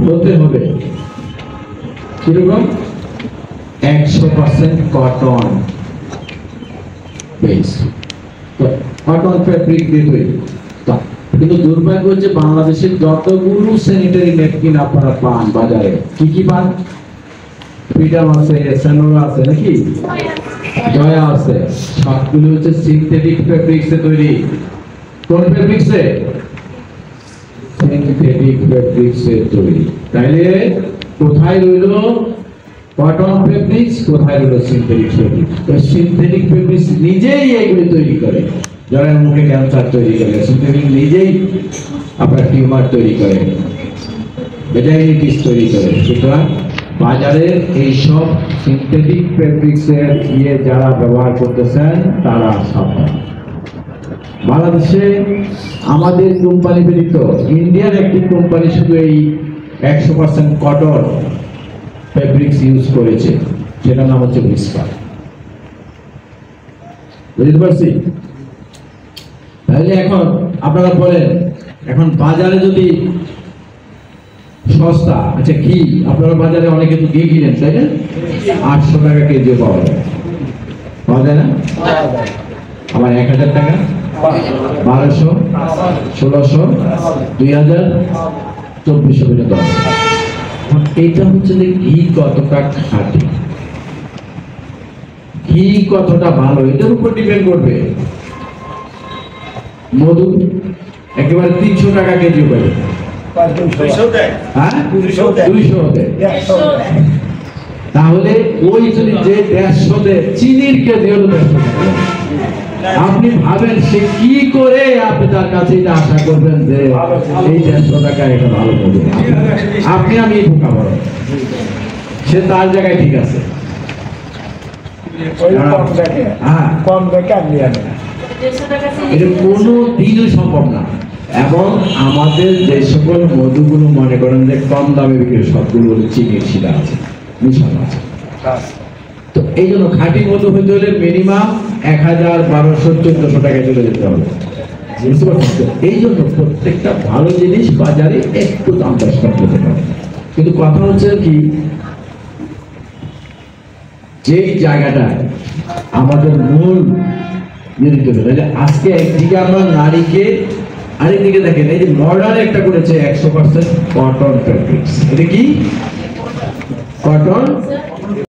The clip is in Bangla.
হতে হবে কিরকম 100% কটন বেস, কটন ফ্যাব্রিক দিয়ে তৈরি। কিন্তু দুর্ভাগ্য হচ্ছে বাংলাদেশের যতগুলো স্যানিটারি ন্যাপকিন আপনারা পান বাজারে, কি কি পান? ফ্রিডম আছে, স্যানোরা আছে, নাকি জয়া আছে, সবগুলো হচ্ছে সিনথেটিক ফ্যাব্রিক্সে তৈরি। কোন ফ্যাব্রিক্সে? সিনথেটিক ফ্যাব্রিক্সে তৈরি। তাইলে কোথায় রইল কটন ফেব্রিক্স, কোথায় রইল সিনথেটিক ফেব্রিক্স? তো সিনথেটিক ফেব্রিক্স নিজেই এগুলি তৈরি করে, যারা মুখে ক্যান্সার তৈরি করে, সিনথেটিক নিজেই আপনার টিউমার তৈরি করে, ভেজাইটিস তৈরি করে। সুতরাং বাজারের এইসব সিনথেটিক ফেব্রিক্সের যারা ব্যবহার করতেছেন তারা সাবধান। বাংলাদেশে আমাদের কোম্পানি ব্যতীত ইন্ডিয়ার একটি কোম্পানি শুধু এই 100% কটন ফেব্রিক্স ইউজ করেছে, সেটার নাম হচ্ছে হুইস্পার। বুঝতে পারছি? তাহলে এখন আপনারা বলেন, এখন বাজারে যদি সস্তা, আচ্ছা ঘি, আপনারা বাজারে অনেকে তো ঘি কিনেন, তাই না? 800 টাকা কেজি পাওয়া যায়, পাওয়া যায় না? আবার 1000 টাকা, 1200, 1600, 2000, 2400 পর্যন্ত। এটা হচ্ছে যে ঘি কতটা খাঁটি, ঘি কতটা ভালো, এটার উপর ডিপেন্ড করবে। মধু একেবারে 300 টাকা কেজি পাবে, 200 দেয়। তাহলে ওই যদি যে 150 দেয়, চিনির কেজি হলো 150 টাকা। আপনি ভাবেন সে কি করে আপনি তার কাছে এটা আশা করবেন যে এই 150 টাকা এটা ভালো করবে? আপনি আমি বোকা বড়, সে তার জায়গায় ঠিক আছে, এটা কোনো দিনও সম্ভব না। এবং আমাদের যে সকল মধুগুলো মনে করেন যে কম দামে বিক্রি, সবগুলো চিনির শিরা আছে, মিশানো আছে। তো এই জন্য খাঁটি মধু হইতে হলে মিনিমাম 1000, 1200, 1400 টাকায় চলে যেতে হবে। বুঝতে পারছেন? এই জন্য প্রত্যেকটা ভালো জিনিস বাজারে একটু দাম দশ করতে পারে। কিন্তু কথা হচ্ছে কি, যেই জায়গাটায় আমাদের মূল নির্মিত হবে, আজকে একদিকে আমরা নারীকে, আরেকদিকে দেখেন এই যে মডার্ন একটা করেছে 100% কটন ফেব্রিক্স। এটা কি? কটন